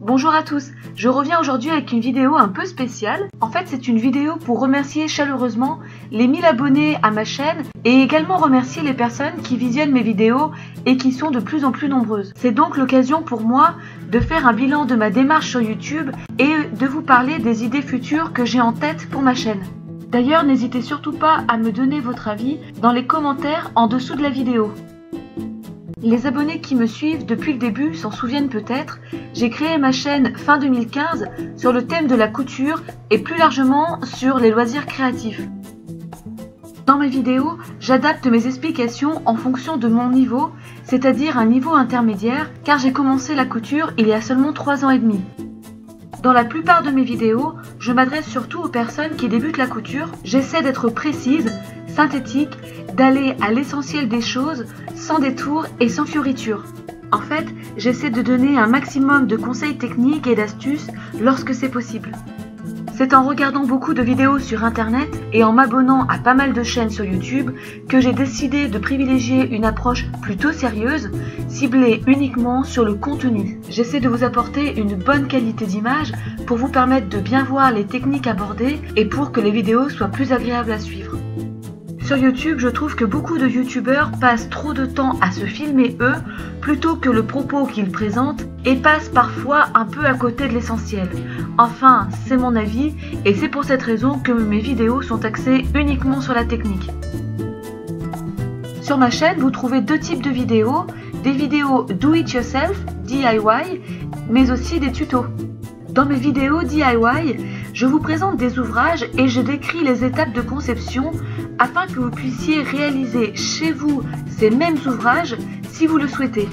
Bonjour à tous, je reviens aujourd'hui avec une vidéo un peu spéciale. En fait, c'est une vidéo pour remercier chaleureusement les 1000 abonnés à ma chaîne et également remercier les personnes qui visionnent mes vidéos et qui sont de plus en plus nombreuses. C'est donc l'occasion pour moi de faire un bilan de ma démarche sur YouTube et de vous parler des idées futures que j'ai en tête pour ma chaîne. D'ailleurs, n'hésitez surtout pas à me donner votre avis dans les commentaires en dessous de la vidéo. Les abonnés qui me suivent depuis le début s'en souviennent peut-être, j'ai créé ma chaîne fin 2015 sur le thème de la couture et plus largement sur les loisirs créatifs. Dans mes vidéos, j'adapte mes explications en fonction de mon niveau, c'est-à-dire un niveau intermédiaire, car j'ai commencé la couture il y a seulement 3 ans et demi. Dans la plupart de mes vidéos, je m'adresse surtout aux personnes qui débutent la couture. J'essaie d'être précise, synthétique, d'aller à l'essentiel des choses, sans détour et sans fioritures. En fait, j'essaie de donner un maximum de conseils techniques et d'astuces lorsque c'est possible. C'est en regardant beaucoup de vidéos sur internet et en m'abonnant à pas mal de chaînes sur YouTube que j'ai décidé de privilégier une approche plutôt sérieuse, ciblée uniquement sur le contenu. J'essaie de vous apporter une bonne qualité d'image pour vous permettre de bien voir les techniques abordées et pour que les vidéos soient plus agréables à suivre. Sur YouTube, je trouve que beaucoup de youtubeurs passent trop de temps à se filmer eux plutôt que le propos qu'ils présentent et passent parfois un peu à côté de l'essentiel. Enfin, c'est mon avis et c'est pour cette raison que mes vidéos sont axées uniquement sur la technique. Sur ma chaîne, vous trouvez deux types de vidéos, des vidéos do it yourself, DIY, mais aussi des tutos. Dans mes vidéos DIY, je vous présente des ouvrages et je décris les étapes de conception afin que vous puissiez réaliser chez vous ces mêmes ouvrages si vous le souhaitez.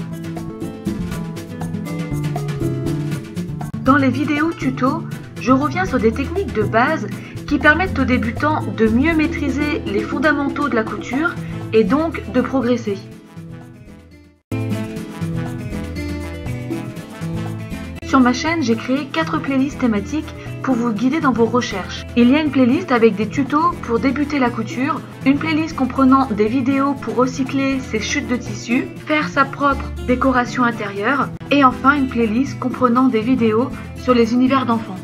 Dans les vidéos tuto, je reviens sur des techniques de base qui permettent aux débutants de mieux maîtriser les fondamentaux de la couture et donc de progresser. Sur ma chaîne, j'ai créé 4 playlists thématiques pour vous guider dans vos recherches. Il y a une playlist avec des tutos pour débuter la couture, une playlist comprenant des vidéos pour recycler ses chutes de tissu, faire sa propre décoration intérieure, et enfin une playlist comprenant des vidéos sur les univers d'enfants.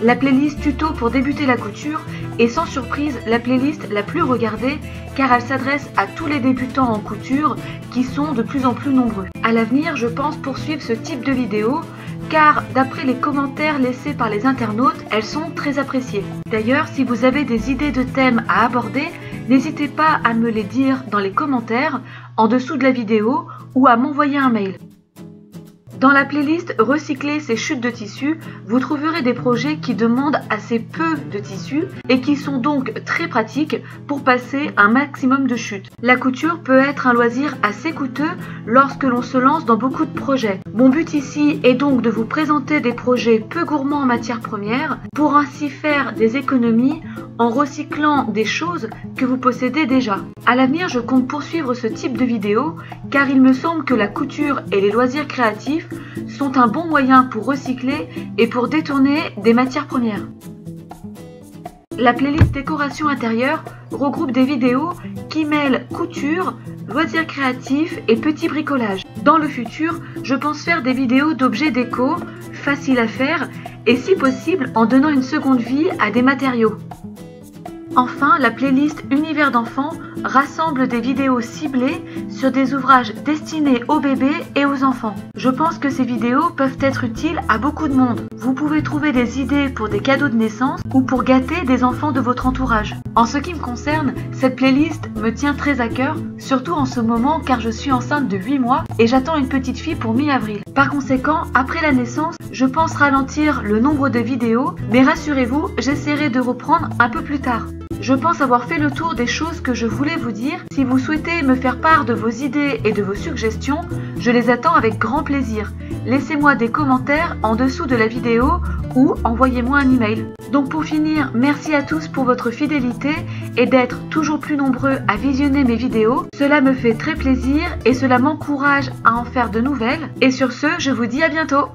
La playlist tuto pour débuter la couture est sans surprise la playlist la plus regardée car elle s'adresse à tous les débutants en couture qui sont de plus en plus nombreux. À l'avenir, je pense poursuivre ce type de vidéos car d'après les commentaires laissés par les internautes, elles sont très appréciées. D'ailleurs, si vous avez des idées de thèmes à aborder, n'hésitez pas à me les dire dans les commentaires en dessous de la vidéo ou à m'envoyer un mail. Dans la playlist Recycler ses chutes de tissu, vous trouverez des projets qui demandent assez peu de tissu et qui sont donc très pratiques pour passer un maximum de chutes. La couture peut être un loisir assez coûteux lorsque l'on se lance dans beaucoup de projets. Mon but ici est donc de vous présenter des projets peu gourmands en matières premières pour ainsi faire des économies en recyclant des choses que vous possédez déjà. À l'avenir, je compte poursuivre ce type de vidéo car il me semble que la couture et les loisirs créatifs sont un bon moyen pour recycler et pour détourner des matières premières. La playlist décoration intérieure regroupe des vidéos qui mêlent couture, loisirs créatifs et petit bricolage. Dans le futur, je pense faire des vidéos d'objets déco, faciles à faire et si possible en donnant une seconde vie à des matériaux. Enfin, la playlist Univers d'enfants rassemble des vidéos ciblées sur des ouvrages destinés aux bébés et aux enfants. Je pense que ces vidéos peuvent être utiles à beaucoup de monde. Vous pouvez trouver des idées pour des cadeaux de naissance ou pour gâter des enfants de votre entourage. En ce qui me concerne, cette playlist me tient très à cœur, surtout en ce moment car je suis enceinte de 8 mois et j'attends une petite fille pour mi-avril. Par conséquent, après la naissance, je pense ralentir le nombre de vidéos, mais rassurez-vous, j'essaierai de reprendre un peu plus tard. Je pense avoir fait le tour des choses que je voulais vous dire. Si vous souhaitez me faire part de vos idées et de vos suggestions, je les attends avec grand plaisir. Laissez-moi des commentaires en dessous de la vidéo ou envoyez-moi un email. Donc pour finir, merci à tous pour votre fidélité et d'être toujours plus nombreux à visionner mes vidéos. Cela me fait très plaisir et cela m'encourage à en faire de nouvelles. Et sur ce, je vous dis à bientôt.